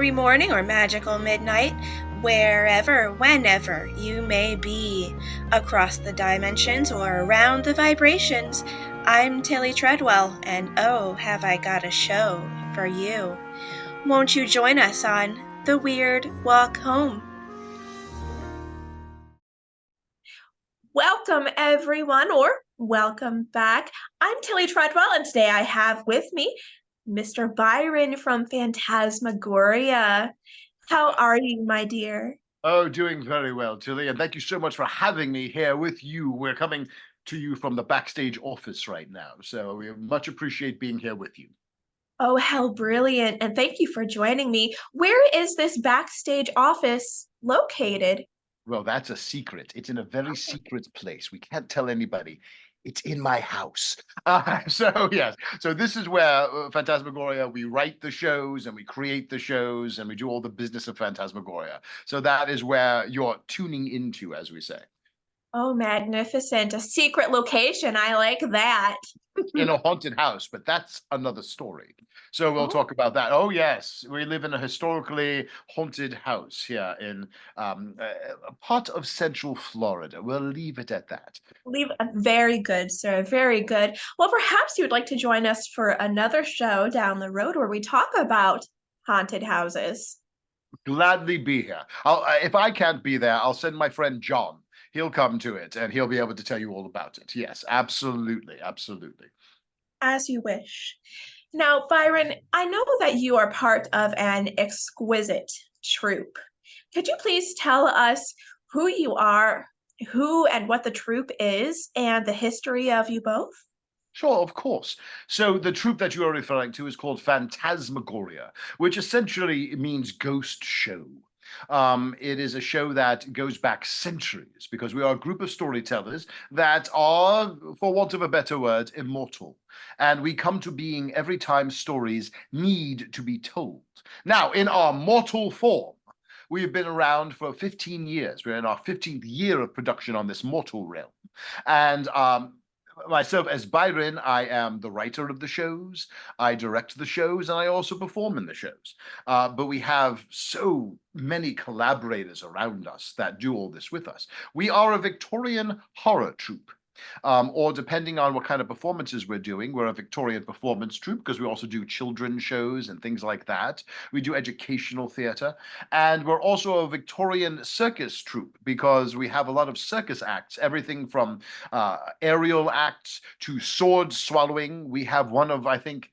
scary morning or magical midnight, wherever, whenever you may be, across the dimensions or around the vibrations. I'm Tilly Treadwell, and oh, have I got a show for you. Won't you join us on The Weird Walk Home? Welcome, everyone, or welcome back. I'm Tilly Treadwell, and today I have with me Mr. Byron from Phantasmagoria. How are you, my dear? Oh, doing very well, Tilly, and thank you so much for having me here with you. We're coming to you from the backstage office right now, so we much appreciate being here with you. Oh, how brilliant. And thank you for joining me. Where is this backstage office located? Well, that's a secret. It's in a very secret place. We can't tell anybody. It's in my house. So yes, so this is where Phantasmagoria, we write the shows and we create the shows and we do all the business of Phantasmagoria. So that is where you're tuning into, as we say. Oh, magnificent. A secret location. I like that. In a haunted house, but that's another story. So we'll Oh, talk about that. Oh yes, we live in a historically haunted house here in a part of Central Florida. We'll leave it at that. leave very good, sir. Very good. Well, perhaps you would like to join us for another show down the road where we talk about haunted houses. Gladly be here. If I can't be there, I'll send my friend John. He'll come to it and he'll be able to tell you all about it. Yes, absolutely, absolutely. As you wish. Now, Byron, I know that you are part of an exquisite troupe. Could you please tell us who you are, who and what the troupe is, and the history of you both? Sure, of course. So the troupe that you are referring to is called Phantasmagoria, which essentially means ghost show. It is a show that goes back centuries because we are a group of storytellers that are, for want of a better word, immortal. And we come to being every time stories need to be told. Now, in our mortal form, we have been around for 15 years. We're in our 15th year of production on this mortal realm. And myself as Byron, I am the writer of the shows, I direct the shows, and I also perform in the shows. But we have so many collaborators around us that do all this with us. We are a Victorian horror troupe. Or depending on what kind of performances we're doing, we're a Victorian performance troupe because we also do children's shows and things like that. We do educational theater, and we're also a Victorian circus troupe because we have a lot of circus acts, everything from aerial acts to sword swallowing. We have one of, I think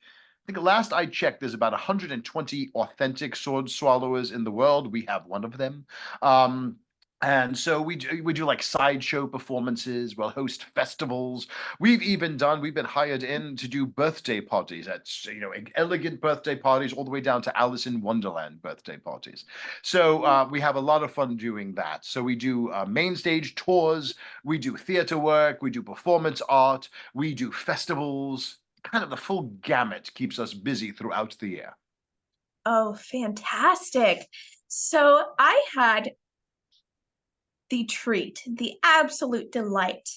last I checked, there's about 120 authentic sword swallowers in the world. We have one of them. And so we do like sideshow performances. We'll host festivals. We've been hired in to do birthday parties at elegant birthday parties all the way down to Alice in Wonderland birthday parties. So we have a lot of fun doing that. So we do main stage tours. We do theater work. We do performance art. We do festivals. Kind of the full gamut keeps us busy throughout the year. Oh, fantastic. So I had the treat, the absolute delight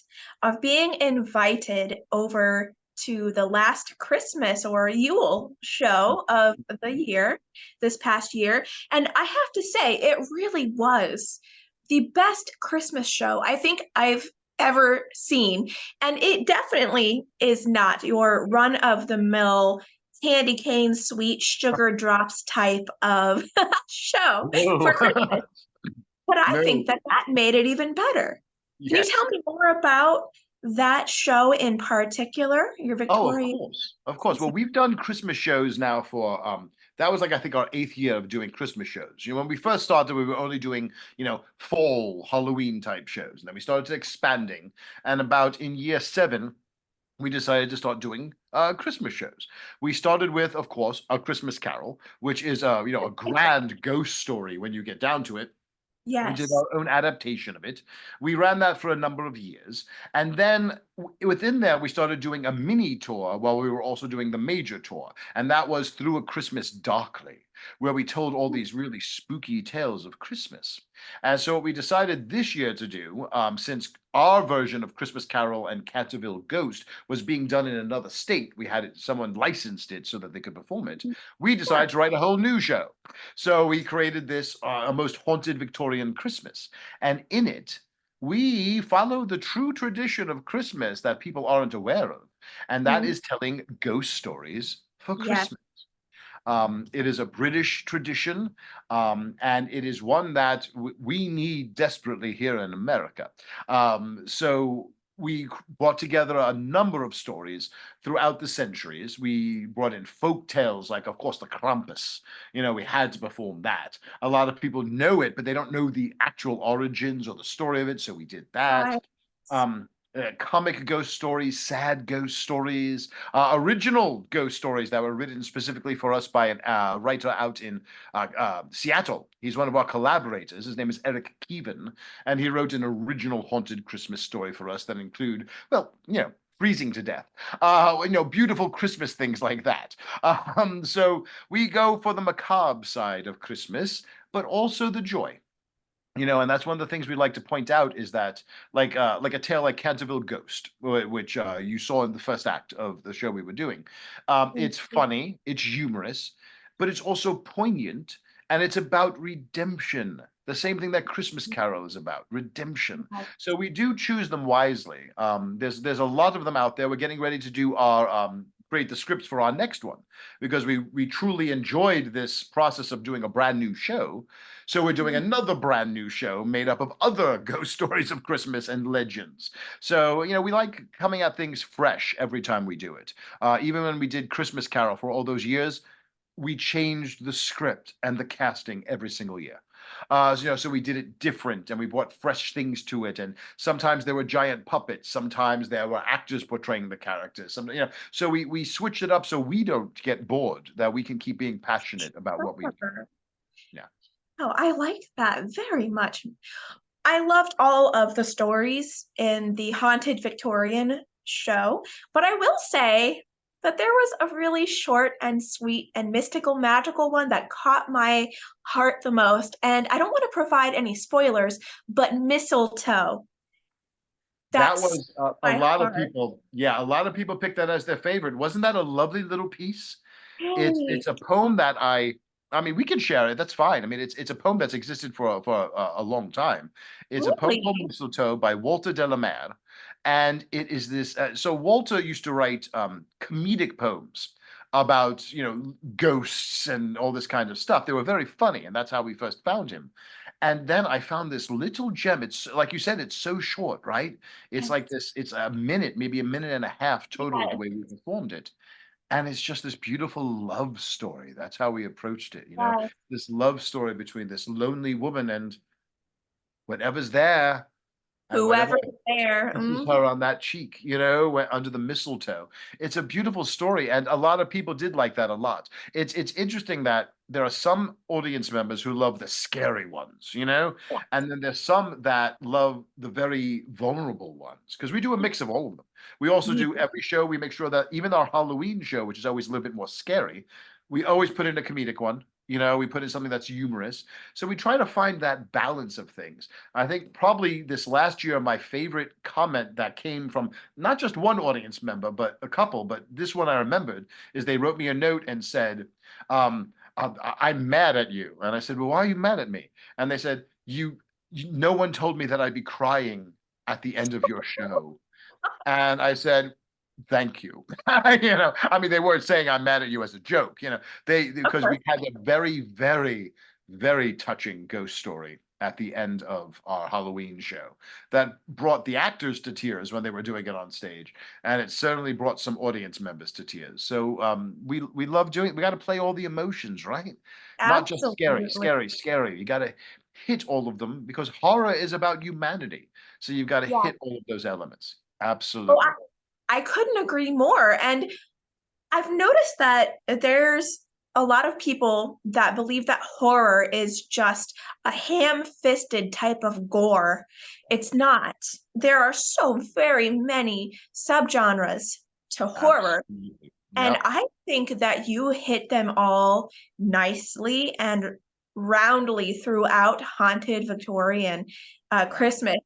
of being invited over to the last Christmas or Yule show of the year, this past year. And I have to say, it really was the best Christmas show I think I've ever seen. And it definitely is not your run of the mill candy cane sweet sugar drops type of show for Christmas. But I No. think that that made it even better. Can you Yes. tell me more about that show in particular, your Oh, of Victorian course. Of course. Well, season? we've done Christmas shows now for that was like I think our eighth year of doing Christmas shows. When we first started, we were only doing, fall Halloween type shows. And then we started expanding. And about in year seven, we decided to start doing Christmas shows. We started with, of course, A Christmas Carol, which is a grand ghost story when you get down to it. We did Yes. our own adaptation of it. We ran that for a number of years. And then within there, we started doing a mini tour while we were also doing the major tour. And that was Through a Christmas Darkly. where we told all these really spooky tales of Christmas. And so what we decided this year to do, since our version of Christmas Carol and Canterville Ghost was being done in another state, we had someone licensed it so that they could perform it. We Yeah. decided to write a whole new show. So we created this a most haunted Victorian Christmas, and in it we follow the true tradition of Christmas that people aren't aware of, and that Mhm. is telling ghost stories for Yes. Christmas. It is a British tradition, and it is one that we need desperately here in America. So we brought together a number of stories throughout the centuries. We brought in folk tales, like, of course, the Krampus. We had to perform that. A lot of people know it, but they don't know the actual origins or the story of it, so we did that. Right. Um, Comic ghost stories, sad ghost stories, original ghost stories that were written specifically for us by a writer out in Seattle. He's one of our collaborators. His name is Eric Keevan, and he wrote an original haunted Christmas story for us that include, well, freezing to death, beautiful Christmas things like that. So we go for the macabre side of Christmas, but also the joy. And that's one of the things we like to point out is that, like a tale like Canterville Ghost, which you saw in the first act of the show we were doing. It's Mhm. funny, it's humorous, but it's also poignant, and it's about redemption. The same thing that Christmas Carol is about, redemption. So we do choose them wisely. There's a lot of them out there. We're getting ready to do our create the scripts for our next one because we truly enjoyed this process of doing a brand new show. So we're doing another brand new show made up of other ghost stories of Christmas and legends. So, we like coming at things fresh every time we do it. Even when we did Christmas Carol for all those years, we changed the script and the casting every single year. So we did it different and we brought fresh things to it. And sometimes there were giant puppets, sometimes there were actors portraying the characters. So we switched it up so we don't get bored, that we can keep being passionate about what we do. Sure. Yeah. Oh, I like that very much. I loved all of the stories in the Haunted Victorian show, but I will say that there was a really short and sweet and mystical magical one that caught my heart the most. And I don't want to provide any spoilers, but mistletoe. That That's was a my lot of heart. people. Yeah, a lot of people picked that as their favorite. Wasn't that a lovely little piece? It's Hey, a poem that I mean, we can share it. That's fine. I mean, it's a poem that's existed for a long time. It's a poem called really? Mistletoe by Walter de la Mare, and it is this. So Walter used to write comedic poems about ghosts and all this kind of stuff. They were very funny, and that's how we first found him. And then I found this little gem. It's like you said, it's so short, right? It's like this. It's a minute, maybe a minute and a half total, the Yes, way we performed it, and it's just this beautiful love story. That's how we approached it, yes. this love story between this lonely woman and whatever's there, and whatever Whoever is there. kisses her on that cheek, under the mistletoe. It's a beautiful story, and a lot of people did like that a lot. It's interesting that there are some audience members who love the scary ones, and then there's some that love the very vulnerable ones, because we do a mix of all of them. We also Yeah. do every show, we make sure that even our Halloween show, which is always a little bit more scary, we always put in a comedic one. We put in something that's humorous. So we try to find that balance of things. I think probably this last year, my favorite comment that came from not just one audience member, but a couple, but this one I remembered, is they wrote me a note and said, I'm mad at you. And I said, well, why are you mad at me? And they said, no one told me that I'd be crying at the end of your show. And I said, thank you. I mean, they weren't saying I'm mad at you as a joke, Of because course. we had a very, very, very touching ghost story at the end of our Halloween show that brought the actors to tears when they were doing it on stage, and it certainly brought some audience members to tears. So we love doing. We got to play all the emotions, right? Not just scary, Absolutely. scary, scary. You got to hit all of them because horror is about humanity. So you've got to Yeah. hit all of those elements. Oh, Absolutely. I couldn't agree more. And I've noticed that there's a lot of people that believe that horror is just a ham-fisted type of gore. It's not. There are so very many subgenres to horror. Absolutely. And Yep. think that you hit them all nicely and roundly throughout Haunted Victorian Christmas.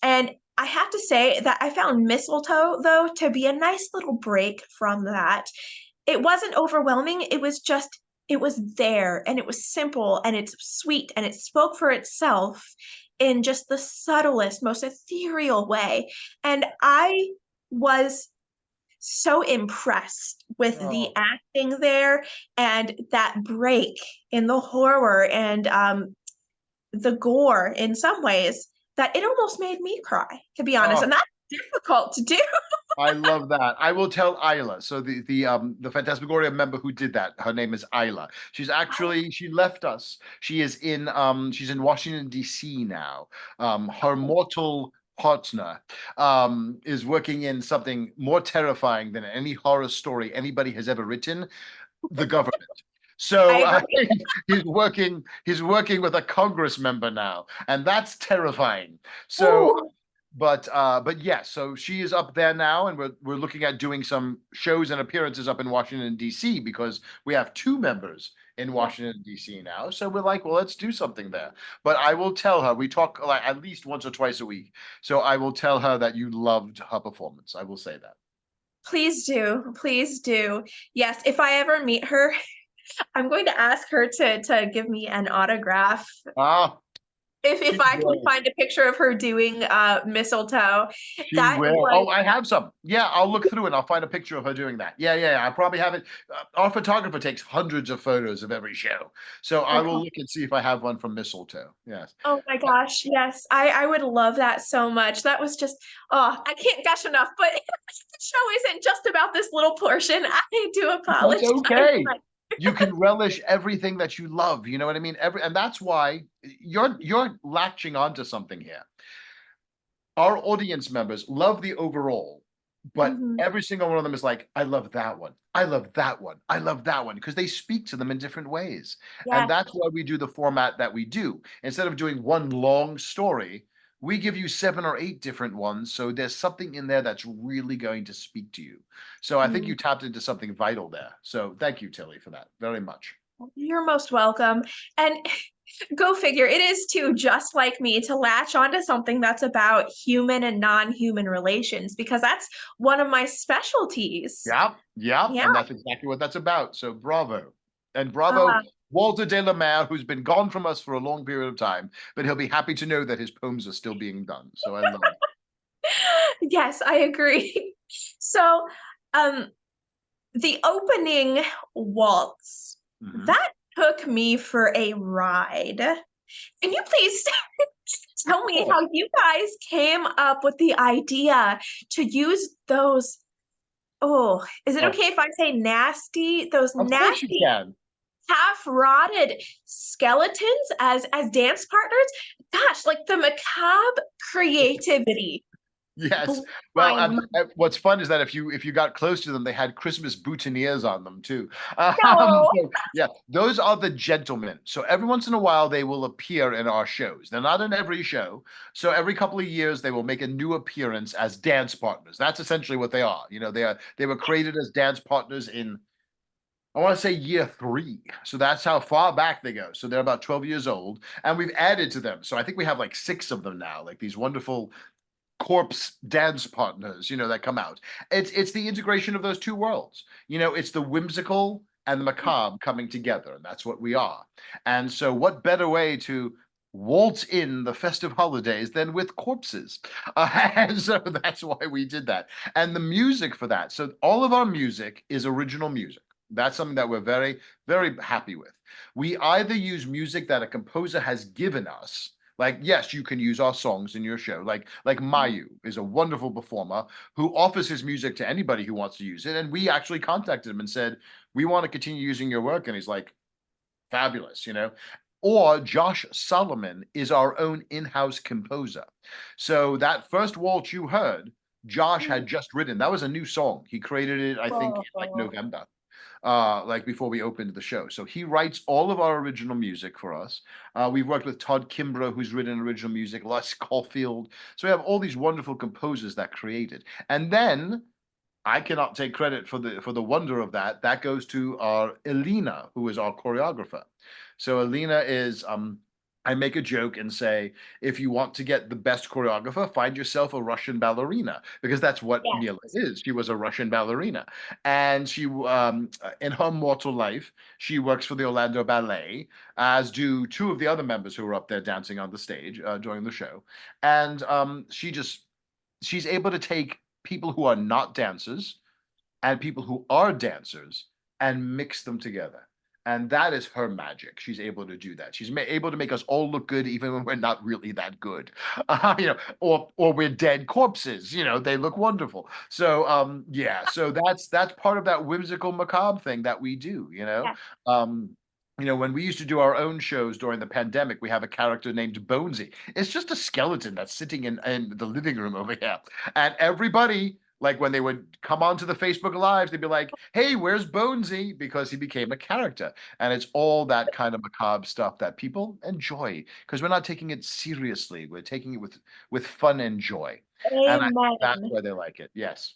And I have to say that I found mistletoe, though, to be a nice little break from that. It wasn't overwhelming. It was just, it was there and it was simple and it's sweet and it spoke for itself in just the subtlest, most ethereal way. And I was so impressed with the Oh, acting there and that break in the horror and the gore in some ways that it almost made me cry, to be honest. oh, And that's difficult to do. I love that. I will tell Isla. So the Phantasmagoria member who did that, her name is Isla. She left us. She's in Washington D.C. now. Her mortal partner is working in something more terrifying than any horror story anybody has ever written, the government. I So agree. he's working with a Congress member now, and that's terrifying. So Ooh, but yes, so she is up there now, and we're looking at doing some shows and appearances up in Washington D.C. because we have two members in yeah. Washington D.C. now. So we're like, well, let's do something there. But I will tell her we talk like at least once or twice a week. So I will tell her that you loved her performance. I will say that. Please do. Please do. Yes, if I ever meet her, I'm going to ask her to give me an autograph. Ah, If she I can will. find a picture of her doing mistletoe, She that will. was Oh, I have some. Yeah, I'll look through and I'll find a picture of her doing that. Yeah. I probably have it. Our photographer takes hundreds of photos of every show. So I will okay. look and see if I have one from Mistletoe. Yes. Oh my gosh, yes. I would love that so much. That was just, oh, I can't gush enough, but the show isn't just about this little portion. I do That's apologize. okay. You can relish everything that you love. You know what I mean? And that's why you're latching onto something here. Our audience members love the overall, but Mhm. every single one of them is like, I love that one. I love that one. I love that one because they speak to them in different ways. And Yes. that's why we do the format that we do. Instead of doing one long story, we give you 7 or 8 different ones. So there's something in there that's really going to speak to you. So I think Mm. you tapped into something vital there. So thank you, Tilly, for that very much. You're most welcome. And go figure, it is too just like me to latch onto something that's about human and non-human relations because that's one of my specialties. Yeah, Yeah. and that's exactly what that's about. So bravo. And bravo, Uh, Walter de la Mare, who's been gone from us for a long period of time, but he'll be happy to know that his poems are still being done. So I love it. yes, I agree. So, um, the opening waltz, Mhm. that took me for a ride. Can you please Of tell me course. how you guys came up with the idea to use those? Oh, is it Oh, okay if I say nasty? Those of course you nasty can. half rotted skeletons as dance partners? Gosh, like the macabre creativity Yes. blew Well, my mind. what's fun is that if you got close to them, they had Christmas boutonnieres on them too. No. So, yeah, those are the gentlemen. So every once in a while, they will appear in our shows. They're not in every show. So every couple of years, they will make a new appearance as dance partners. That's essentially what they are. They were created as dance partners in, I want to say, year 3. So that's how far back they go. So they're about 12 years old, and we've added to them. So I think we have like 6 of them now, like these wonderful corpse dance partners, that come out. It's the integration of those two worlds. It's the whimsical and the macabre coming together, and that's what we are. And so what better way to waltz in the festive holidays than with corpses? And so that's why we did that. And the music for that. So all of our music is original music. That's something that we're very, very happy with. We either use music that a composer has given us, like, yes, you can use our songs in your show. Like Mayu is a wonderful performer who offers his music to anybody who wants to use it. And we actually contacted him and said, we want to continue using your work. And he's like, fabulous. Or Josh Solomon is our own in-house composer. So that first waltz you heard, Josh had just written. That was a new song. He created it, I think, in like Whoa. November, like before we opened the show. So he writes all of our original music for us. We've worked with Todd Kimbrough, who's written original music, Les Caulfield. So we have all these wonderful composers that created. And then I cannot take credit for the wonder of that. That goes to our Elena, who is our choreographer. So Elena is I make a joke and say, if you want to get the best choreographer, find yourself a Russian ballerina, because that's what Mila Yes. is. She was a Russian ballerina, and she, in her mortal life, she works for the Orlando Ballet, as do two of the other members who were up there dancing on the stage during the show, and she's able to take people who are not dancers and people who are dancers and mix them together. And that is her magic. She's able to do that. She's able to make us all look good, even when we're not really that good, or we're dead corpses. They look wonderful. So, yeah. So that's part of that whimsical macabre thing that we do. Yeah. Um, when we used to do our own shows during the pandemic, we have a character named Bonesy. It's just a skeleton that's sitting in the living room over here, and everybody, like, when they would come onto the Facebook Lives, they'd be like, "Hey, where's Bonesy?" Because he became a character, and it's all that kind of macabre stuff that people enjoy because we're not taking it seriously. We're taking it with fun and joy, and I think that's Amen. why they like it. Yes.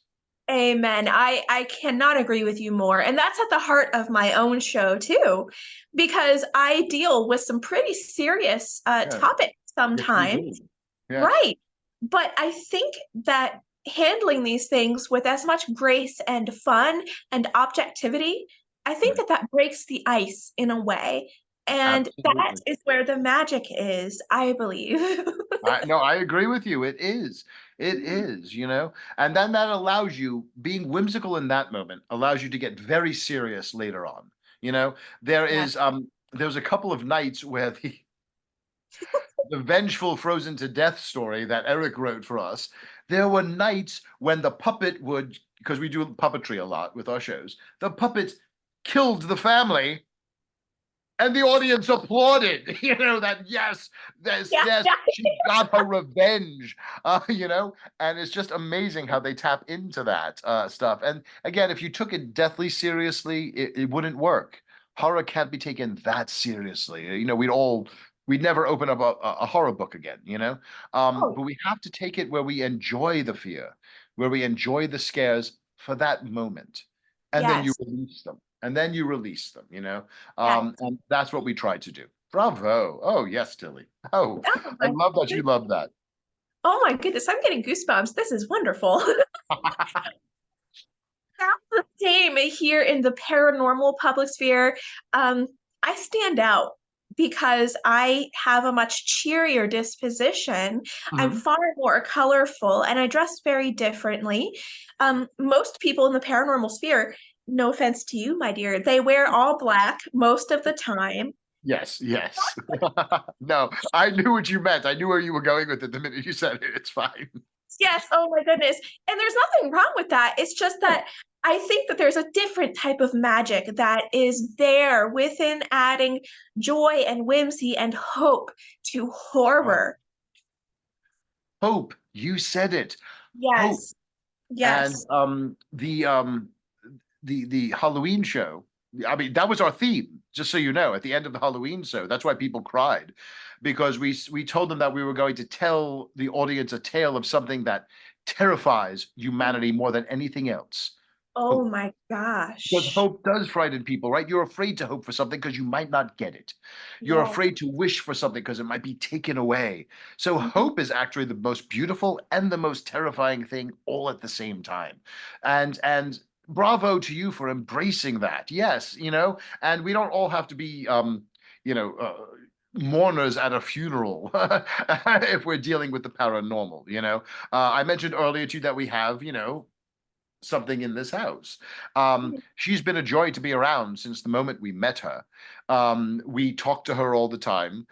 Amen. I cannot agree with you more. And that's at the heart of my own show too, because I deal with some pretty serious Yes. topics Yes, you sometimes. do. Yes. Right. But I think that handling these things with as much grace and fun and objectivity, I think Right. that that breaks the ice in a way. And that Absolutely. is where the magic is, I believe. No, I agree with you. It is. It is. And then that allows you, being whimsical in that moment, allows you to get very serious later on. You know, there Yeah. is there's a couple of nights where the vengeful frozen to death story that Eric wrote for us, there were nights when the puppet would, because we do puppetry a lot with our shows, the puppet killed the family and the audience applauded. That, yes, Yeah. yes, Yeah. she got her revenge. And it's just amazing how they tap into that stuff. And again, if you took it deathly seriously, it wouldn't work. Horror can't be taken that seriously. We'd never open up a horror book again. Oh, But we have to take it where we enjoy the fear, where we enjoy the scares for that moment, and then you yes. release them, and then you release them. Yes. And that's what we try to do. Bravo. Oh, yes, Tilly. Oh, Oh I my love that you goodness. love that. Oh my goodness. I'm getting goosebumps. This is wonderful. That's the same here in the paranormal public sphere. Um, I stand out because I have a much cheerier disposition. I'm Mhm. far more colorful and I dress very differently. Most people in the paranormal sphere, no offense to you, my dear, they wear all black most of the time. Yes, yes. No, I knew what you meant. I knew where you were going with it the minute you said it. It's fine. Yes, oh my goodness. And there's nothing wrong with that. It's just that I think that there's a different type of magic that is there within adding joy and whimsy and hope to Oh, horror. hope. You said it. Hope. Yes, And yes. the Halloween show, I mean, that was our theme, just so you know, at the end of the Halloween show. That's why people cried, because we told them that we were going to tell the audience a tale of something that terrifies humanity more than anything else. Oh Hope. my Because gosh. hope does frighten people, right? You're afraid to hope for something because you might not get it. You're Yes. afraid to wish for something because it might be taken away. So Mhm. hope is actually the most beautiful and the most terrifying thing all at the same time. And bravo to you for embracing that. Yes, and we don't all have to be you know, uh, mourners at a funeral if we're dealing with the paranormal. I mentioned earlier to you that we have, something in this house. She's been a joy to be around since the moment we met her. We talk to her all the time.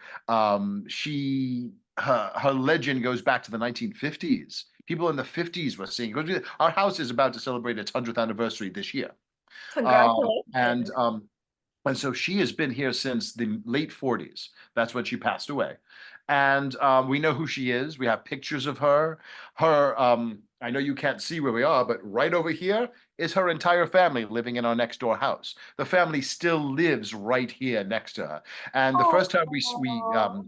Her legend goes back to the 1950s. People in the 50s were seeing, because our house is about to celebrate its 100th anniversary this year. Um, and Congratulations. um, and so she has been here since the late 40s. That's when she passed away. And we know who she is. We have pictures of her. I know you can't see where we are, but right over here is her entire family living in our next door house. The family still lives right here next to her. And the first time Oh,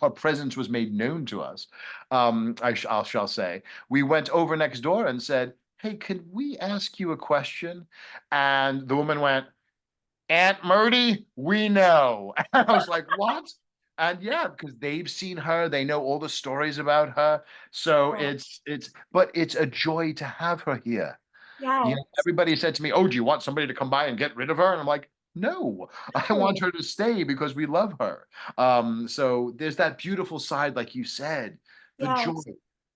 her presence was made known to us, I shall say, we went over next door and said, "Hey, can we ask you a question?" And the woman went, "Aunt Murdy, we know." And I was like, "What?" And yeah, because they've seen her, they know all the stories about her. So Oh, but it's a joy to have her here. You know, yes. everybody said to me, "Oh, do you want somebody to come by and get rid of her?" And I'm like, "No, I want Oh, her to stay because we love her." So there's that beautiful side, like you said, the joy, yes.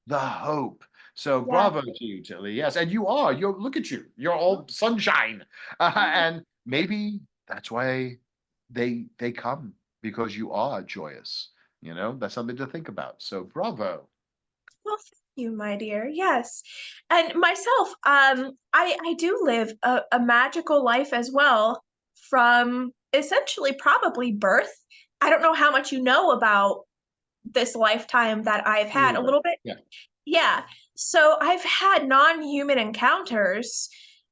the hope. So Yes. bravo to you, Tilly. Yes, and you are. You're look at you. You're all sunshine, and maybe that's why they come because you are joyous. You know, that's something to think about. So bravo. Well, thank you, my dear. Yes. And myself, I do live a magical life as well from essentially probably birth. I don't know how much you know about this lifetime that I've A had, little a bit. little bit. Yeah. Yeah. So I've had non-human encounters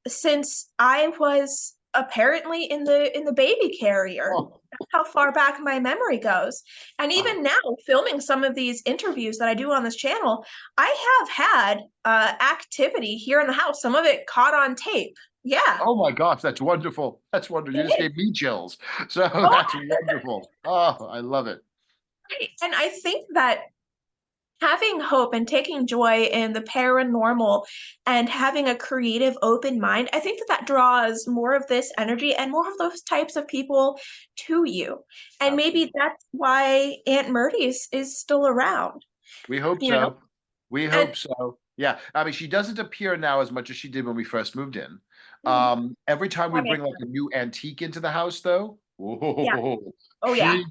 since I was apparently in the baby carrier. Oh, That's how far back my memory goes. And wow. even now, filming some of these interviews that I do on this channel, I have had activity here in the house. Some of it caught on tape. Yeah, Oh my gosh, that's wonderful. That's wonderful. You just it is. gave me chills. So Oh, that's wonderful. Oh, I love it. and I think that having hope and taking joy in the paranormal and having a creative open mind, I think that that draws more of this energy and more of those types of people to you. And maybe Absolutely. that's why Aunt Murdy's is still around, We hope you know. so. We And hope so. Yeah. I mean, she doesn't appear now as much as she did when we first moved in. mm, Every time we that bring makes like a sense. new antique into the house, though, Yeah. oh, Oh yeah.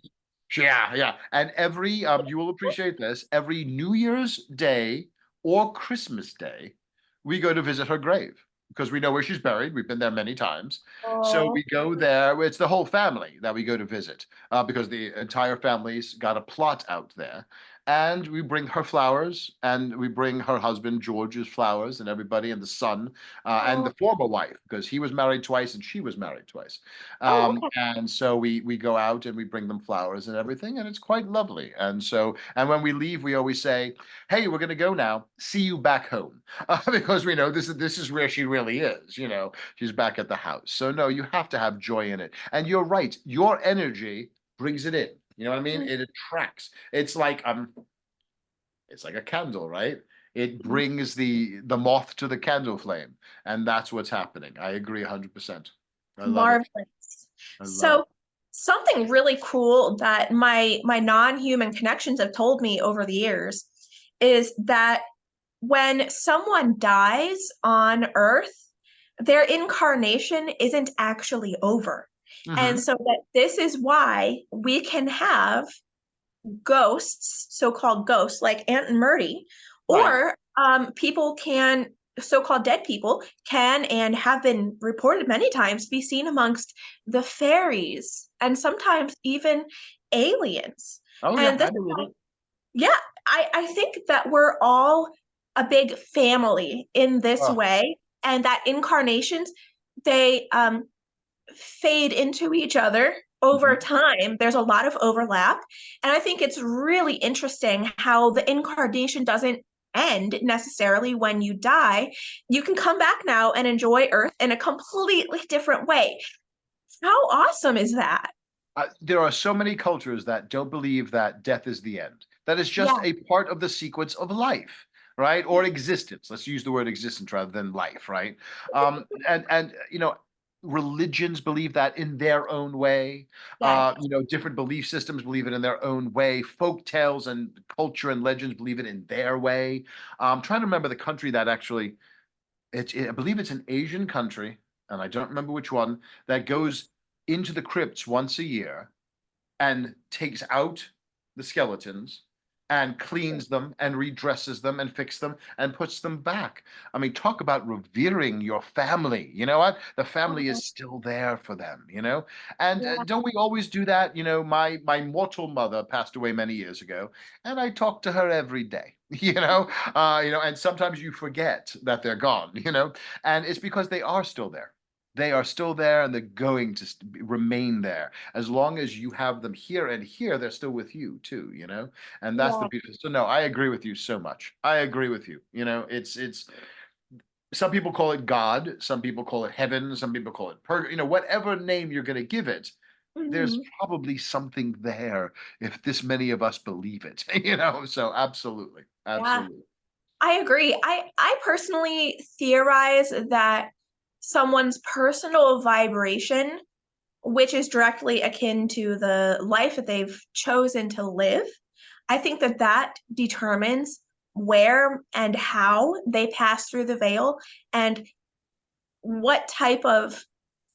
yeah. And every you will appreciate this, every New Year's Day or Christmas Day, we go to visit her grave because we know where she's buried. We've been there many times. So Oh, we go there. It's the whole family that we go to visit because the entire family's got a plot out there. And we bring her flowers, and we bring her husband George's flowers, and everybody, and the son, and oh, the former wife, because he was married twice and she was married twice. oh, okay. And so we go out and we bring them flowers and everything, and it's quite lovely. And so, and when we leave, we always say, "Hey, we're going to go now. See you back home," because we know this is where she really is. You know, she's back at the house. So no, you have to have joy in it. And you're right. Your energy brings it in. You know what I mean? It attracts. It's like a candle, right? It Mhm. brings the moth to the candle flame, and that's what's happening. I agree 100%. I love it. Marvelous. I love it. So something really cool that my non-human connections have told me over the years is that when someone dies on Earth, their incarnation isn't actually over. And Hmm. so that this is why we can have ghosts, so-called ghosts like Aunt and Murdy, Right. or people can, so-called dead people can and have been reported many times be seen amongst the fairies and sometimes even aliens. Oh yeah, And this I is believe why, it. yeah, I think that we're all a big family in this Oh, way, and that incarnations, they fade into each other over mhm. time. There's a lot of overlap. And I think it's really interesting how the incarnation doesn't end necessarily when you die. You can come back now and enjoy Earth in a completely different way. How awesome is that? There are so many cultures that don't believe that death is the end. That is just Yeah, a part of the sequence of life, right? Or existence. Let's use the word existence rather than life, right? And you know, religions believe that in their own way. yes, You know, different belief systems believe it in their own way. Folk tales and culture and legends believe it in their way. I'm trying to remember the country that actually I believe it's an Asian country, and I don't remember which one, that goes into the crypts once a year and takes out the skeletons and cleans them and redresses them and fixes them and puts them back. I mean, talk about revering your family. You know what? The family oh, is still there for them, you know? And yeah, don't we always do that? You know, my mortal mother passed away many years ago, and I talk to her every day. And sometimes you forget that they're gone, you know, and it's because they are still there. They are still there and they're going to remain there as long as you have them here and here, they're still with you too, you know? And that's the yeah, beautiful. So no, I agree with you so much. I agree with you. You know, it's some people call it God, some people call it heaven, some people call it whatever name you're going to give it, there's Mhm. probably something there if this many of us believe it, so absolutely, Yeah, absolutely. I agree. I personally theorize that someone's personal vibration, which is directly akin to the life that they've chosen to live, I think that that determines where and how they pass through the veil and what type of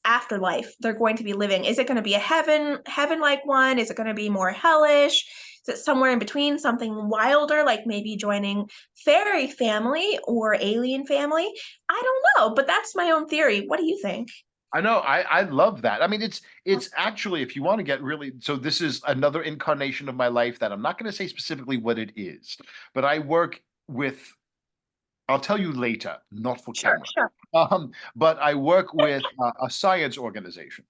afterlife they're going to be living. Is it going to be a heaven like one? Is it going to be more hellish? Is it somewhere in between, something wilder, like maybe joining fairy family or alien family? I don't know, but that's my own theory. What do you think? I know. I love that. I mean, it's actually, if you want to get really, so this is another incarnation of my life that I'm not going to say specifically what it is, but I work with. I'll tell you later, not for Sure, camera. sure. But I work with a science organization,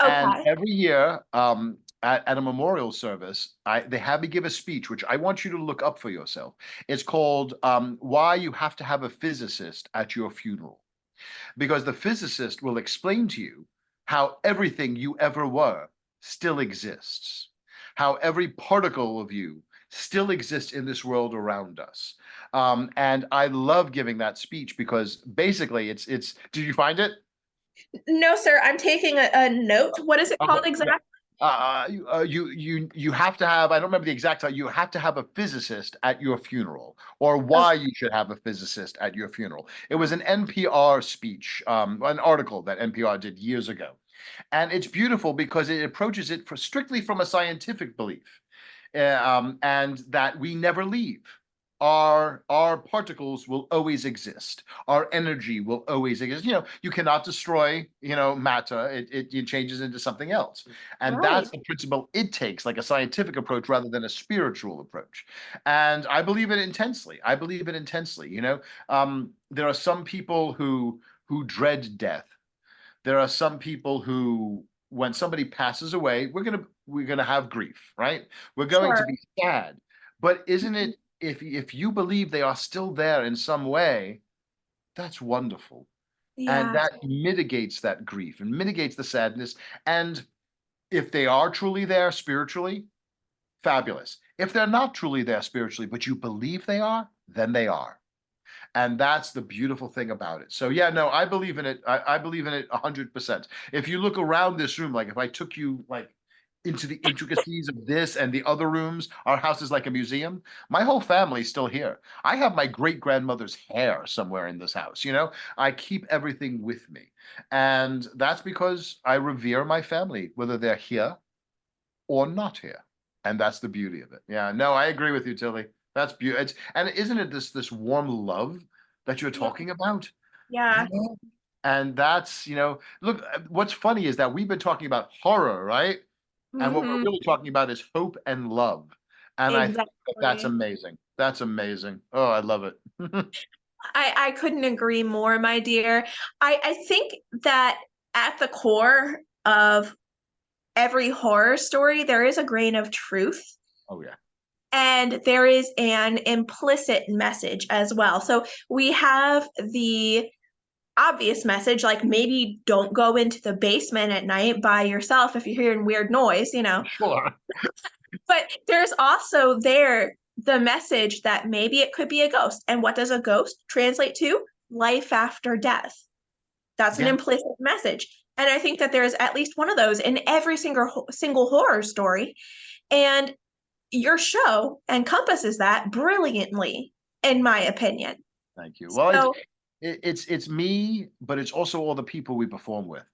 and Okay. every year at a memorial service, they have me give a speech, which I want you to look up for yourself. It's called "Why You Have to Have a Physicist at Your Funeral." Because the physicist will explain to you how everything you ever were still exists, how every particle of you still exists in this world around us. And I love giving that speech because basically it's did you find it? No, sir, I'm taking a note. What is it Okay, called yeah. exactly? You have to have, I don't remember the exact title, you have to have a physicist at your funeral, or Oh, why you should have a physicist at your funeral. It was an NPR speech, an article that NPR did years ago. And it's beautiful because it approaches it strictly from a scientific belief, and that we never leave. Our particles will always exist. Our energy will always exist. You cannot destroy, matter. It changes into something else, and right. that's the principle it takes, like a scientific approach rather than a spiritual approach. And I believe it intensely. I believe it intensely. There are some people who dread death. There are some people who, when somebody passes away, we're gonna have grief, right? We're going to Sure. be sad. But isn't it, if you believe they are still there in some way, that's wonderful. And Yeah, that mitigates that grief and mitigates the sadness. And if they are truly there spiritually, fabulous. If they're not truly there spiritually, but you believe they are, then they are. And that's the beautiful thing about it. So yeah, no, I believe in it. I believe in it 100%. If you look around this room, like if I took you like into the intricacies of this and the other rooms, our house is like a museum. My whole family's still here. I have my great grandmother's hair somewhere in this house. I keep everything with me. And that's because I revere my family, whether they're here or not here. And that's the beauty of it. Yeah, no, I agree with you, Tilly. That's beautiful. And isn't it this warm love that you're yeah, talking about? You yeah. know? And that's, look, what's funny is that we've been talking about horror, right? And what we're Hmm. really talking about is hope and love. And I think that that's Exactly. amazing. That's amazing. Oh, I love it. I couldn't agree more, my dear. I think that at the core of every horror story, there is a grain of truth Oh, yeah. and there is an implicit message as well. So we have the obvious message, like maybe don't go into the basement at night by yourself if you're hearing weird noise. Sure. But there's also there the message that maybe it could be a ghost. And what does a ghost translate to? Life after death. That's an Yeah. implicit message. And I think that there is at least one of those in every single horror story. And your show encompasses that brilliantly, in my opinion. Thank you. Well, So, it's me, but it's also all the people we perform with.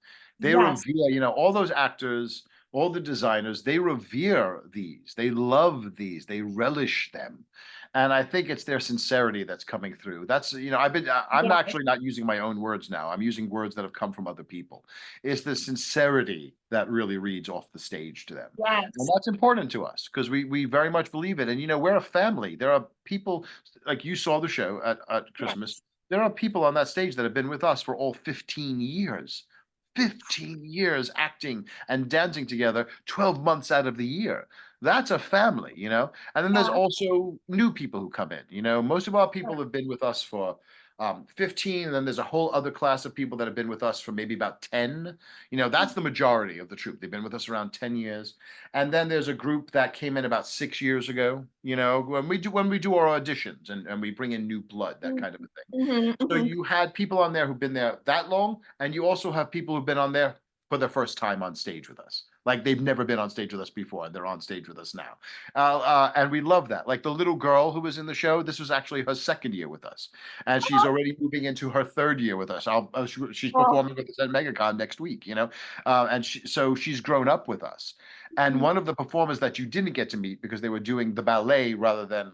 They yes, revere, all those actors, all the designers, they revere these. They love these. They relish them. And I think it's their sincerity that's coming through. That's, I'm yes, actually not using my own words now. I'm using words that have come from other people. It's the sincerity that really reads off the stage to them. And yes, that's important to us because we very much believe it. And we're a family. There are people like you saw the show at Christmas. yes, There are people on that stage that have been with us for all 15 years. 15 years acting and dancing together 12 months out of the year. That's a family. And then there's yeah, also new people who come in. Most of our yeah, people have been with us for, 15, and then there's a whole other class of people that have been with us for maybe about 10. That's the majority of the troupe. They've been with us around 10 years. And then there's a group that came in about 6 years ago, when we do our auditions, and we bring in new blood, that kind of a thing. Mhm, So mhm. you had people on there who've been there that long, and you also have people who've been on there for the first time on stage with us. Like they've never been on stage with us before, and they're on stage with us now. And we love that. Like the little girl who was in the show, this was actually her second year with us, and she's already moving into her third year with us. She's Well, performing with us at MegaCon next week, and so she's grown up with us. And mhm. one of the performers that you didn't get to meet because they were doing the ballet rather than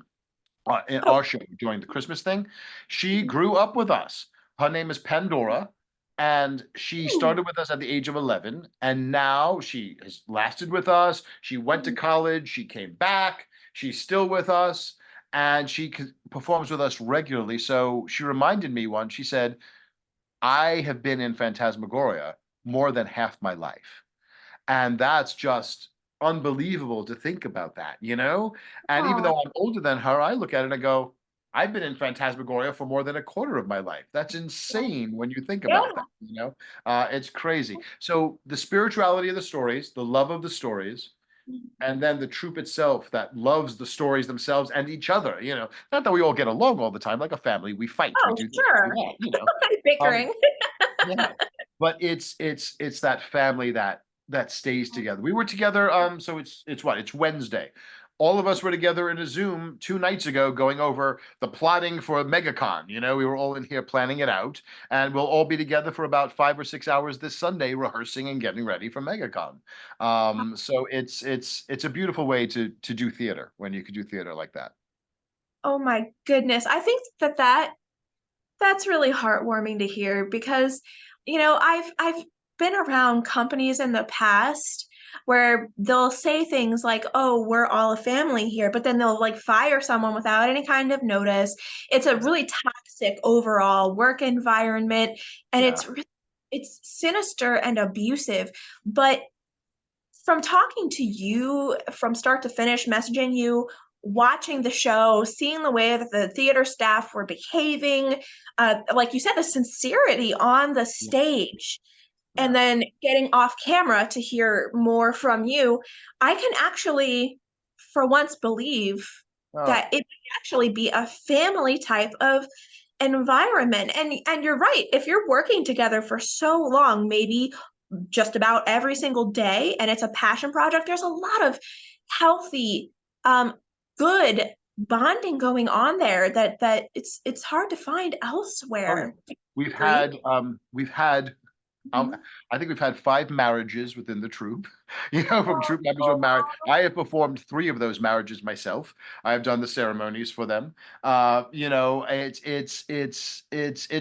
in Oh, our show during the Christmas thing. She grew up with us. Her name is Pandora, and she ooh, started with us at the age of 11, and now she has lasted with us. She went to mhm. college, she came back, she's still with us, and she performs with us regularly. So she reminded me once, she said, I have been in Phantasmagoria more than half my life. And that's just unbelievable to think about that. And even Yeah, though I'm older than her, I look at it and go, I've been in Phantasmagoria for more than a quarter of my life. That's insane when you think about yeah. that. It's crazy. So the spirituality of the stories, the love of the stories, and then the troupe itself that loves the stories themselves and each other. Not that we all get along all the time, like a family, we fight, we Oh, do this, we do sure. that. Um, Bickering. yeah, but it's that family that stays together. We were together, so it's what? It's Wednesday. All of us were together in a Zoom 2 nights ago going over the plotting for MegaCon. We were all in here planning it out, and we'll all be together for about 5 or 6 hours this Sunday rehearsing and getting ready for MegaCon. So it's a beautiful way to do theater when you could do theater like that. Oh my goodness. I think that's really heartwarming to hear because, I've been around companies in the past where they'll say things like, "Oh, we're all a family here," but then they'll like fire someone without any kind of notice. It's a really toxic overall work environment, and Yeah. it's sinister and abusive. But from talking to you from start to finish, messaging you, watching the show, seeing the way that the theater staff were behaving, like you said, the sincerity on the Yeah. stage, and Yeah. then getting off camera to hear more from you, I can actually, for once, believe that Oh, it may actually be a family type of environment. And you're right. If you're working together for so long, maybe just about every single day and it's a passion project, there's a lot of healthy, um good bonding going on there that it's hard to find oh yeah. elsewhere. Do you We've agree? had we've had Um, Mhm. I think we've had 5 marriages within the troupe. From troupe members who are married. Oh, I have performed 3 of those marriages myself. I have done the ceremonies for them. It's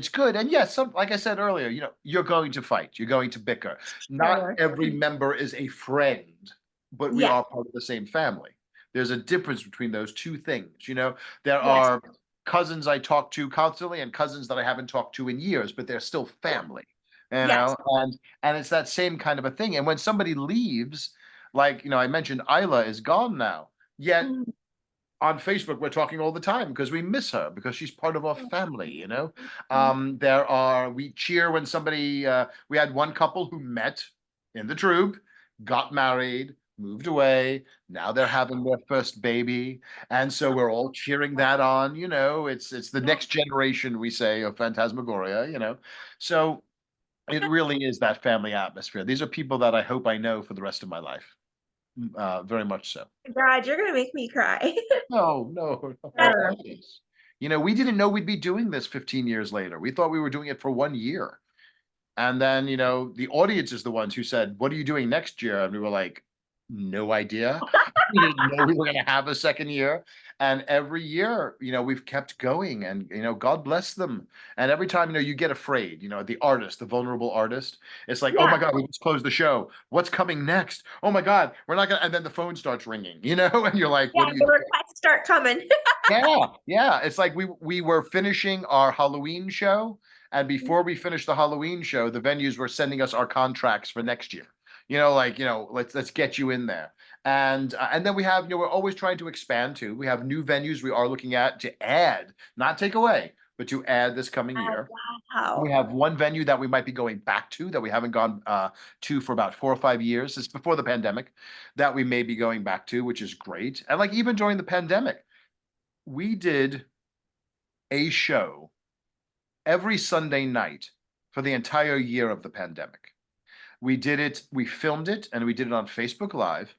good. And yes, like I said earlier, you're going to fight. You're going to bicker. Not sure. every member is a friend, but we Yeah. are part of the same family. There's a difference between those two things. There Yes. are cousins I talk to constantly and cousins that I haven't talked to in years, but they're still family you Yes. know and it's that same kind of a thing. And when somebody leaves, like I mentioned, Isla is gone now, yet Mhm. on Facebook we're talking all the time because we miss her because she's part of our family. Mhm. We cheer when somebody we had one couple who met in the troupe, got married, moved away, now they're having their first baby, and so we're all cheering that on. It's the Yeah. next generation, we say, of Phantasmagoria. So it really is that family atmosphere. These are people that I hope I know for the rest of my life. Very much so. God, you're gonna make me cry. No, no, Sure. always. We didn't know we'd be doing this 15 years later. We thought we were doing it for 1 year. And then, the audience is the ones who said, "What are you doing next year?" And we were like, "No idea." We didn't know we were going to have a second year. And every year, we've kept going, and, God bless them. And every time, you get afraid, the artist, the vulnerable artist, it's like, "Oh my Yeah. God, we just closed the show. What's coming next? Oh my God, we're not going to," and then the phone starts ringing, and you're like, Yeah, "What do you the do?" requests start coming. Yeah, yeah. It's like we were finishing our Halloween show, and before we finished the Halloween show, the venues were sending us our contracts for next year. Let's get you in there. And then we have, we're always trying to expand too. We have new venues we are looking at to add, not take away. but to add this coming Oh, year. We wow. have one venue that we might be going back to that we haven't gone to for about 4 or 5 years. It's before the pandemic that we may be going back to, which is great. And like even during the pandemic, we did a show every Sunday night for the entire year of the pandemic. We did it, we filmed it, and we did it on Facebook Live.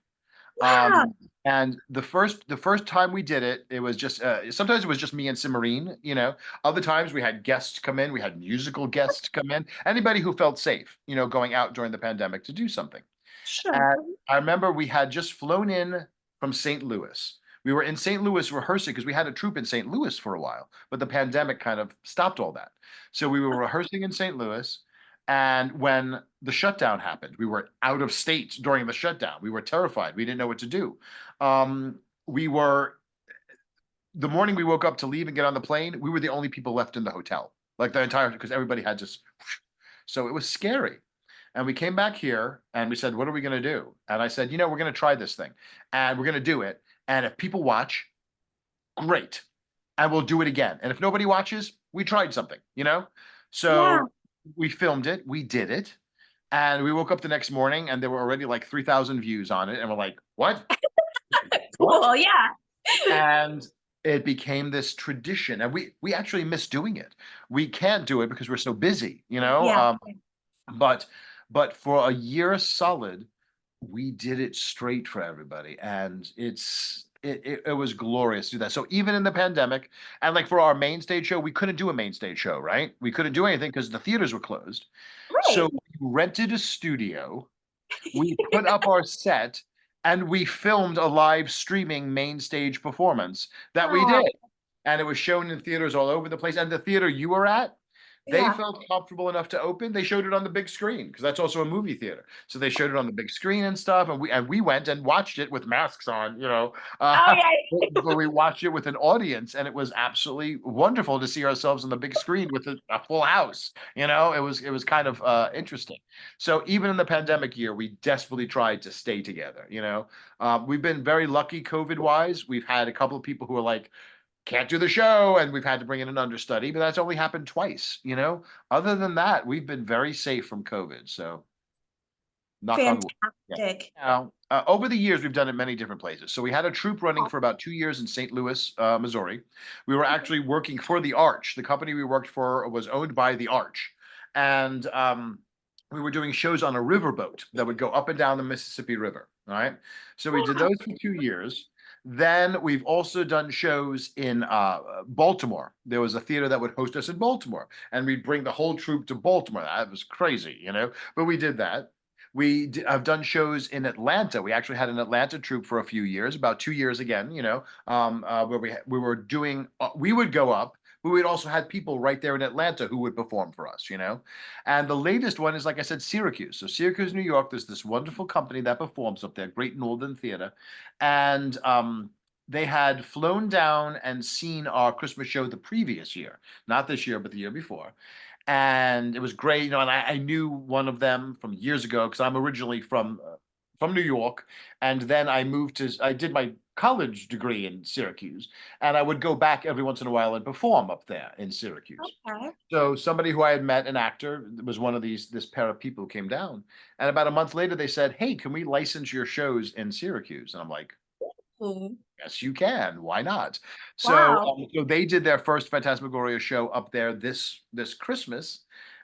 Wow. And the first time we did it, it was just sometimes it was just me and Cimarine, you know. Other times we had guests come in, we had musical guests come in, anybody who felt safe, you know, going out during the pandemic to do something. Sure. And I remember we had just flown in from St. Louis. We were in St. Louis rehearsing because we had a troupe in St. Louis for a while, but the pandemic kind of stopped all that. So we were rehearsing in St. Louis. And when the shutdown happened, we were out of state during the shutdown. We were terrified. We didn't know what to do. We were, the morning we woke up to leave and get on the plane, we were the only people left in the hotel, like the entire, because everybody had just, so it was scary. And we came back here and we said, what are we going to do? And I said, you know, we're going to try this thing and we're going to do it. And if people watch, great. And we'll do it again. And if nobody watches, we tried something, you know? Yeah. So we filmed it, we did it. And we woke up the next morning and there were already like 3,000 views on it. And we're like, what? What? Cool. Yeah. And it became this tradition. And we actually miss doing it. We can't do it because we're so busy, you know? Yeah. But but for a year solid, we did it straight for everybody, and it was glorious to do that. So even in the pandemic, and like for our main stage show, we couldn't do a main stage show, right? We couldn't do anything because the theaters were closed. So Right. we rented a studio, we put up our set, and we filmed a live streaming main stage performance that we Oh, did. And it was shown in theaters all over the place. And the theater you were at, they yeah. felt comfortable enough to open. They showed it on the big screen because that's also a movie theater. So they showed it on the big screen and stuff, and we went and watched it with masks on, you know. Oh, But we watched it with an audience, and it was absolutely wonderful to see ourselves on the big screen with a full house. You know, it was kind of interesting. So even in the pandemic year, we desperately tried to stay together. You know, we've been very lucky COVID wise. We've had a couple of people who are like, can't do the show, and we've had to bring in an understudy, but that's only happened twice, you know. Other than that, we've been very safe from COVID, so knock on wood. Yeah. fantastic. Now, over the years, we've done it many different places. So we had a troupe running for about 2 years in St. Louis, Missouri. We were actually working for the Arch. The company we worked for was owned by the Arch, and we were doing shows on a riverboat that would go up and down the Mississippi River. All right, so we did Wow. those for 2 years. Then we've also done shows in Baltimore. There was a theater that would host us in Baltimore, and we'd bring the whole troupe to Baltimore. That was crazy, you know, but we did that. I've done shows in Atlanta. We actually had an Atlanta troupe for a few years, about 2 years again, you know, where we were doing, we would go up, but we'd also had people right there in Atlanta who would perform for us, you know. And the latest one is, like I said, Syracuse. So Syracuse, New York, there's this wonderful company that performs up there, Great Northern Theater, and they had flown down and seen our Christmas show the previous year, not this year, but the year before, and it was great. You know, and I knew one of them from years ago because I'm originally from New York, and then I did my college degree in Syracuse, and I would go back every once in a while and perform up there in Syracuse. Okay. So somebody who I had met, an actor, was one of this pair of people who came down, and about a month later they said, "Hey, can we license your shows in Syracuse?" And I'm like, Mm. yes, you can. Why not? So, Wow. so they did their first Phantasmagoria show up there this Christmas,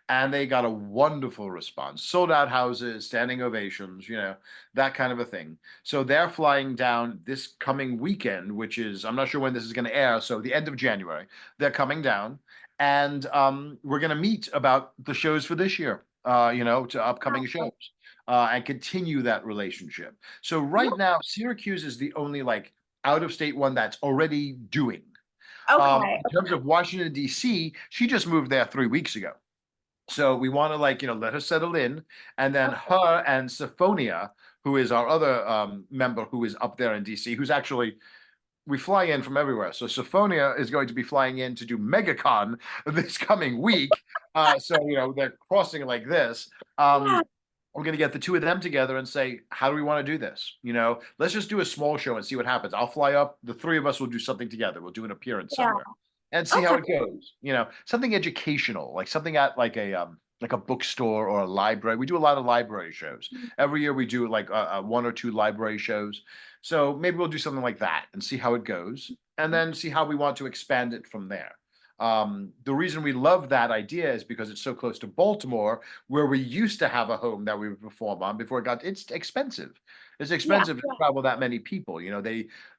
and they got a wonderful response. Sold out houses, standing ovations, you know, that kind of a thing. So they're flying down this coming weekend, which is, I'm not sure when this is going to air. So the end of January, they're coming down, and we're going to meet about the shows for this year. You know, to upcoming shows. And continue that relationship. So right now, Syracuse is the only like out of state one that's already doing. Okay. In terms of Washington, D.C., she just moved there 3 weeks ago. So we want to like, you know, let her settle in. And then Okay. her and Syphonia, who is our other member who is up there in D.C., who's actually, we fly in from everywhere. So Syphonia is going to be flying in to do MegaCon this coming week. So, you know, they're crossing like this. Yeah. We're going to get the two of them together and say, how do we want to do this? You know, let's just do a small show and see what happens. I'll fly up. The three of us will do something together. We'll do an appearance Yeah. somewhere. and see how Okay. it goes. You know, something educational, like something at like a bookstore or a library. We do a lot of library shows. Every year we do like one or two library shows. So maybe we'll do something like that and see how it goes, and then see how we want to expand it from there. The reason we love that idea is because it's so close to Baltimore, where we used to have a home that we would perform on before it got. It's expensive. It's Yeah. expensive to travel that many people. You know,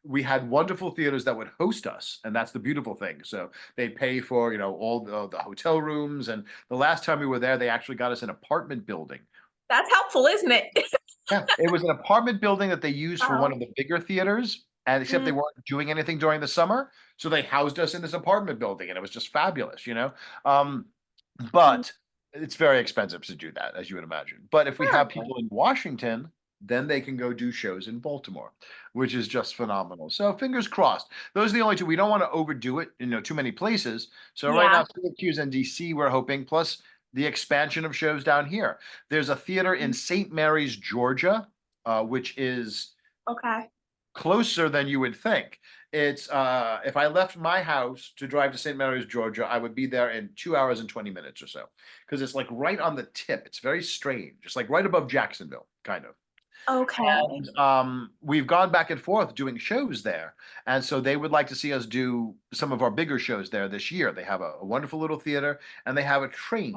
we had wonderful theaters that would host us, and that's the beautiful thing. So they pay for, you know, all the hotel rooms, and the last time we were there, they actually got us an apartment building. That's helpful, isn't it? Yeah, it was an apartment building that they used for one Wow. of the bigger theaters, and except they Mm, weren't doing anything during the summer, so they housed us in this apartment building, and it was just fabulous, you know. Um, mm. but it's very expensive to do that, as you would imagine. But if we have Okay. people in Washington, then they can go do shows in Baltimore, which is just phenomenal. So fingers crossed. Those are the only two. We don't want to overdo it, you know, too many places. So right Yeah. now, Syracuse and DC, we're hoping, plus the expansion of shows down here. There's a theater in Mm, St. Mary's, Georgia, which is okay. closer than you would think. It's if I left my house to drive to St. Mary's, Georgia, I would be there in 2 hours and 20 minutes or so. Because it's like right on the tip. It's very strange. It's like right above Jacksonville, kind of. Okay. And we've gone back and forth doing shows there. And so they would like to see us do some of our bigger shows there this year. They have a wonderful little theater, and they have a train,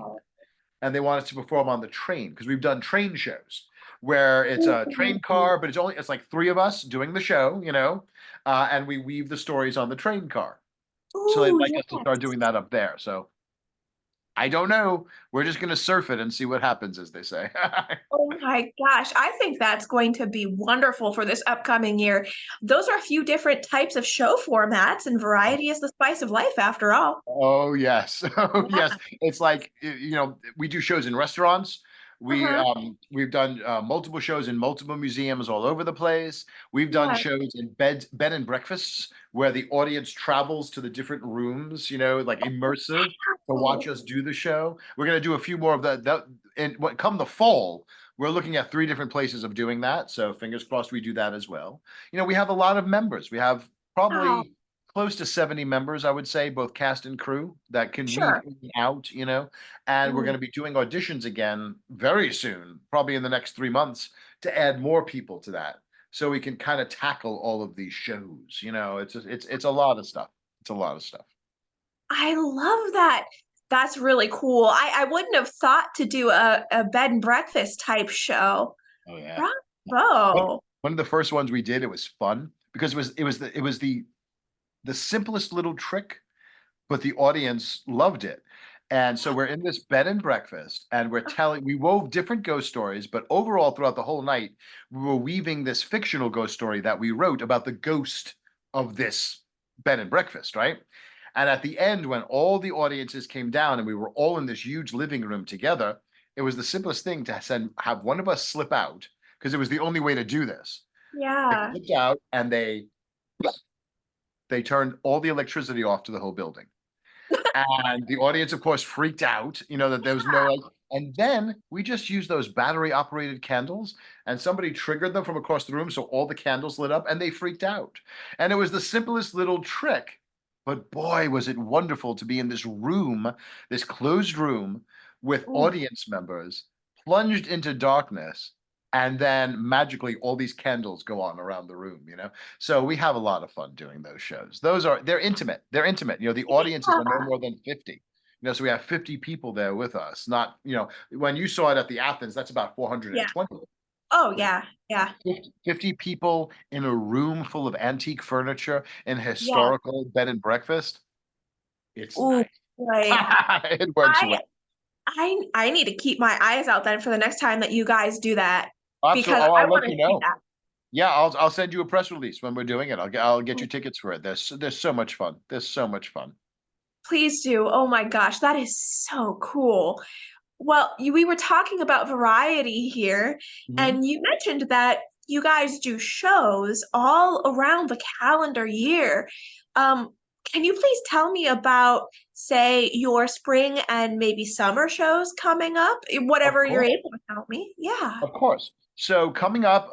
and they want us to perform on the train because we've done train shows where it's a train car, but it's like three of us doing the show, you know, and we weave the stories on the train car. So they'd Ooh, like us to start yes. doing that up there. So I don't know. We're just gonna surf it and see what happens, as they say. Oh my gosh, I think that's going to be wonderful for this upcoming year. Those are a few different types of show formats, and variety is the spice of life, after all. Oh yes, oh yes. Yeah. It's like you know, we do shows in restaurants. Uh-huh. We've done multiple shows in multiple museums all over the place. We've done Yeah. shows in bed and breakfasts where the audience travels to the different rooms, you know, like immersive to watch Oh, us do the show. We're gonna do a few more of that. And what come the fall, we're looking at three different places of doing that. So fingers crossed we do that as well. You know, we have a lot of members. We have wow. probably close to 70 members, I would say, both cast and crew that can weave Sure. in and out, you know. And we're going Mm. to be doing auditions again very soon, probably in the next 3 months, to add more people to that. So we can kind of tackle all of these shows. You know, it's a lot of stuff. It's a lot of stuff. I love that. That's really cool. I wouldn't have thought to do a bed and breakfast type show. Oh yeah. One Bravo. one of the first ones we did, it was fun because it was the simplest little trick, but the audience loved it. And so we're in this bed and breakfast, and we wove different ghost stories, but overall, throughout the whole night, we were weaving this fictional ghost story that we wrote about the ghost of this bed and breakfast, right? And at the end, when all the audiences came down and we were all in this huge living room together, it was the simplest thing to have one of us slip out because it was the only way to do this. They Yeah. slipped out and they turned all the electricity off to the whole building. And the audience, of course, freaked out, you know, that there was no like, and then we just used those battery operated candles and somebody triggered them from across the room. So all the candles lit up and they freaked out. And it was the simplest little trick. But boy, was it wonderful to be in this room, this closed room with Ooh. audience members plunged into darkness. And then magically all these candles go on around the room, you know? So we have a lot of fun doing those shows. They're intimate. They're intimate. You know, the audiences are no Yeah. more than 50. You know, so we have 50 people there with us. Not, you know, when you saw it at the Athens, that's about Yeah. 420. Oh, yeah. Yeah. 50 people in a room full of antique furniture and Yeah. historical bed and breakfast. It's Ooh, nice. boy. It works I well. I need to keep my eyes out then for the next time that you guys do that Absolutely. because Oh, I I'll want let to you see know. that. Yeah, I'll send you a press release when we're doing it. I'll get you tickets for it. There's so much fun. There's so much fun. Please do. Oh my gosh, that is so cool. Well, we were talking about variety here, Mhm. and you mentioned that you guys do shows all around the calendar year. Um, can you please tell me about, say, your spring and maybe summer shows coming up? Of Whatever you're course. able to tell me. Yeah. Of course. So coming up,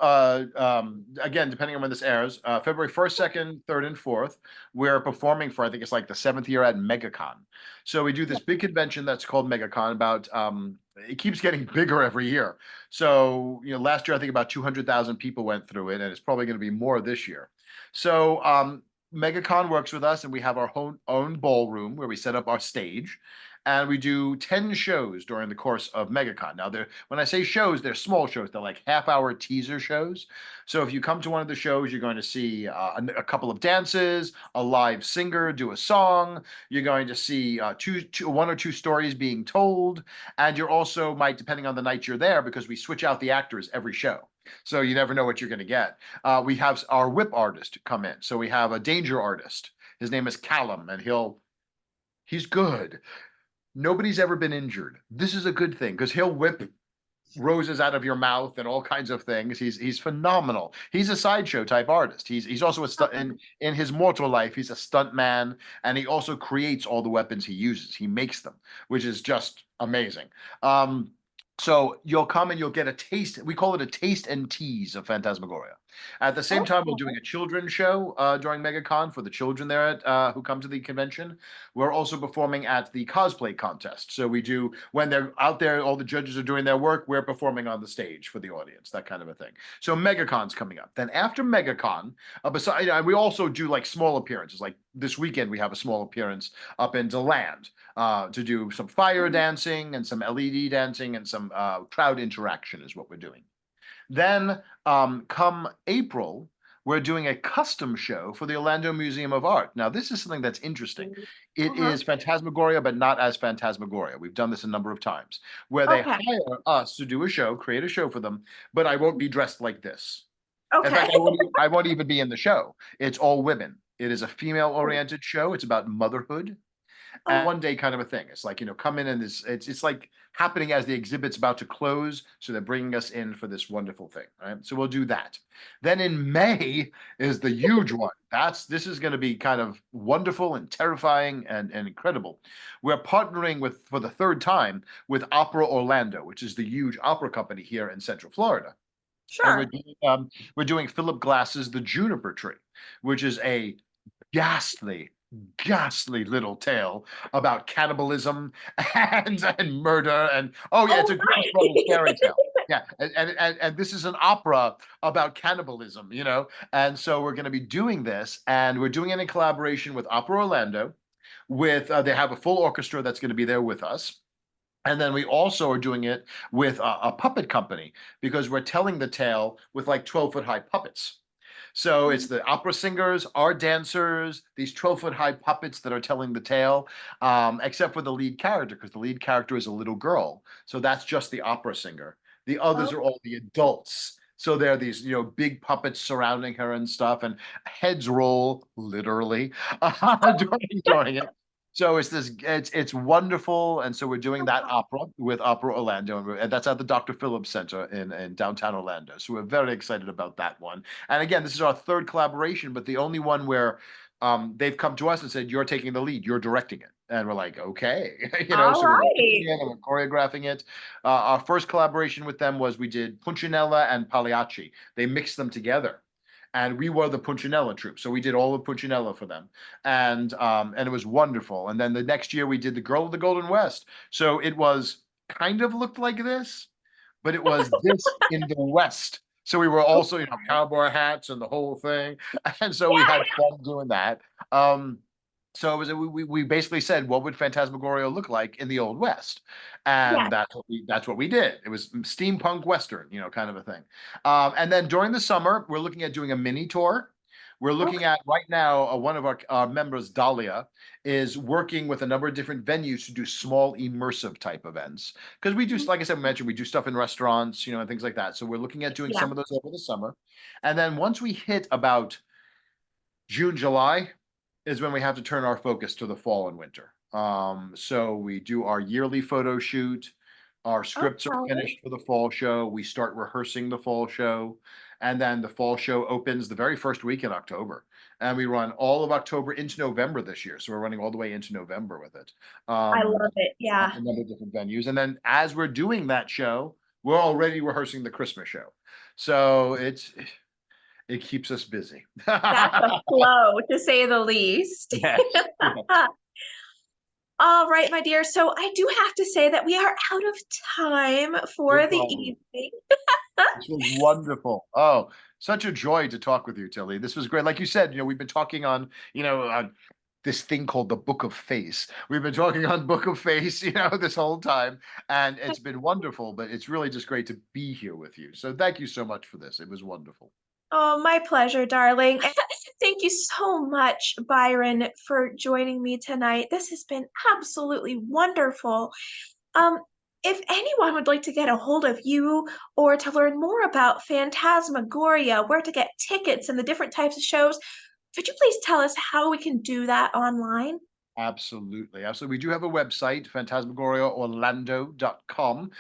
again, depending on when this airs, February 1st, 2nd, 3rd, and 4th, we're performing for, I think it's like the seventh year at MegaCon. So we do Yeah. this big convention that's called MegaCon about, it keeps getting bigger every year. So, last year, I think about 200,000 people went through it, and it's probably going to be more this year. So, MegaCon works with us, and we have our own ballroom where we set up our stage and we do 10 shows during the course of MegaCon. Now, when I say shows, they're small shows. They're like half-hour teaser shows. So if you come to one of the shows, you're going to see a couple of dances, a live singer do a song. You're going to see one or two stories being told, and you're also might, depending on the night you're there, because we switch out the actors every show. So you never know what you're going to get. We have our whip artist come in. So we have a danger artist. His name is Callum, and he's good. Nobody's ever been injured. This is a good thing because he'll whip roses out of your mouth and all kinds of things. He's phenomenal. He's a sideshow type artist. He's also a stunt in his mortal life. He's a stunt man, and he also creates all the weapons he uses. He makes them, which is just amazing. So you'll come and you'll get a taste. We call it a taste and tease of Phantasmagoria. At the same time, we're doing a children's show during MegaCon for the children there who come to the convention. We're also performing at the cosplay contest. So we do, when they're out there, all the judges are doing their work, we're performing on the stage for the audience, that kind of a thing. So MegaCon's coming up. Then after MegaCon, we also do like small appearances. Like this weekend, we have a small appearance up in DeLand to do some fire dancing and some LED dancing and some crowd interaction is what we're doing. Then, come April, we're doing a custom show for the Orlando Museum of Art. Now, this is something that's interesting. It Uh-huh. is Phantasmagoria, but not as Phantasmagoria. We've done this a number of times, where they Okay. hire us to do a show, create a show for them, but I won't be dressed like this. In Okay. fact, I won't even be in the show. It's all women. It is a female-oriented show. It's about motherhood and Oh, one day kind of a thing. It's like, come in and it's like happening as the exhibit's about to close. So they're bringing us in for this wonderful thing. Right. So we'll do that. Then in May is the huge one. This is going to be kind of wonderful and terrifying and incredible. We're partnering with, for the third time, with Opera Orlando, which is the huge opera company here in Central Florida. And sure. we're doing Philip Glass's The Juniper Tree, which is a ghastly, ghastly little tale about cannibalism and murder. And oh yeah, it's Oh, a Grimm's Brothers fairy tale. Yeah, and this is an opera about cannibalism, And so we're going to be doing this, and we're doing it in collaboration with Opera Orlando. With they have a full orchestra that's going to be there with us. And then we also are doing it with a puppet company because we're telling the tale with like 12-foot high puppets. So it's the opera singers, our dancers, these 12-foot high puppets that are telling the tale, except for the lead character, because the lead character is a little girl. So that's just the opera singer. The others Oh, are all the adults. So there are these, big puppets surrounding her and stuff, and heads roll literally during it. So it's wonderful, and so we're doing that opera with Opera Orlando, and that's at the Dr. Phillips Center in downtown Orlando. So we're very excited about that one. And again, this is our third collaboration, but the only one where they've come to us and said, "You're taking the lead, you're directing it," and we're like, "Okay," all So we're directing right. it and we're choreographing it. Our first collaboration with them was we did Punchinella and Pagliacci. They mixed them together and we were the Punchinella troupe. So we did all of Punchinella for them, and it was wonderful. And then the next year we did the Girl of the Golden West. So it was kind of looked like this, but it was this in the West. So we were also, cowboy hats and the whole thing, and so we had fun doing that. So it was we basically said, what would Phantasmagoria look like in the Old West, and Yeah. that's what we did. It was steampunk western, kind of a thing. And then during the summer, we're looking at doing a mini tour. We're looking Okay. at right now, one of our members, Dahlia, is working with a number of different venues to do small immersive type events. Because we do, like I said, mentioned, we do stuff in restaurants, and things like that. So we're looking at doing Yeah. some of those over the summer. And then once we hit about June, July is when we have to turn our focus to the fall and winter. So we do our yearly photo shoot. Our scripts are Okay. finished for the fall show. We start rehearsing the fall show. And then the fall show opens the very first week in October. And we run all of October into November this year. So we're running all the way into November with it. I Um, love it. at Yeah. a number of different venues. And then as we're doing that show, we're already rehearsing the Christmas show. So it keeps us busy. That's a flow, to say the least. Yes. Yeah. All right, my dear. So I do have to say that we are out of time No for the problem. evening. This was wonderful. Oh, such a joy to talk with you, Tilly. This was great. Like you said, we've been talking on, on this thing called the Book of Face. We've been talking on Book of Face, this whole time, and it's been wonderful, but it's really just great to be here with you. So thank you so much for this. It was wonderful. Oh, my pleasure, darling. Thank you so much, Byron, for joining me tonight. This has been absolutely wonderful. Um, if anyone would like to get a hold of you or to learn more about Phantasmagoria, where to get tickets and the different types of shows, could you please tell us how we can do that online? Absolutely. Absolutely. We do have a website, phantasmagoriaorlando.com.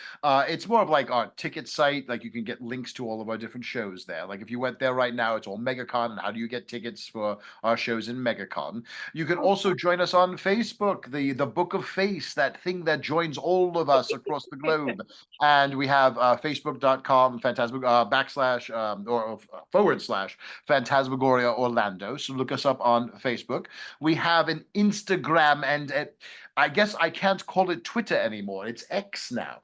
It's more of like our ticket site. Like you can get links to all of our different shows there. Like if you went there right now, it's all MegaCon and how do you get tickets for our shows in MegaCon. You can also join us on Facebook, the Book of Face, that thing that joins all of us across the globe. And we have facebook.com backslash or forward slash Phantasmagoria Orlando. So look us up on Facebook. We have an Instagram, and I guess I can't call it Twitter anymore. It's X now.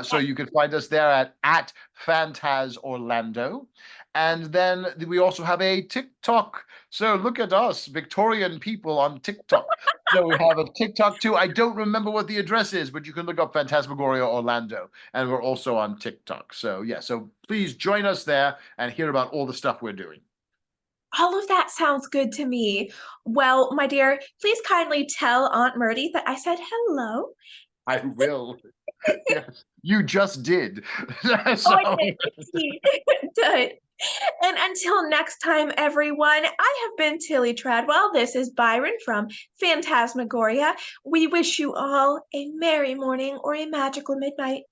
So you can find us there at Phantaz Orlando. And then we also have a TikTok. So look at us, Victorian people on TikTok. So we have a TikTok too. I don't remember what the address is, but you can look up Phantasmagoria Orlando, and we're also on TikTok. So yeah, so please join us there and hear about all the stuff we're doing. All of that sounds good to me. Well, my dear, please kindly tell Aunt Murdy that I said hello. I will. Yes, you just did. Oh, I So did. See, good. And until next time, everyone, I have been Tilly Tradwell. This is Byron from Phantasmagoria. We wish you all a merry morning or a magical midnight.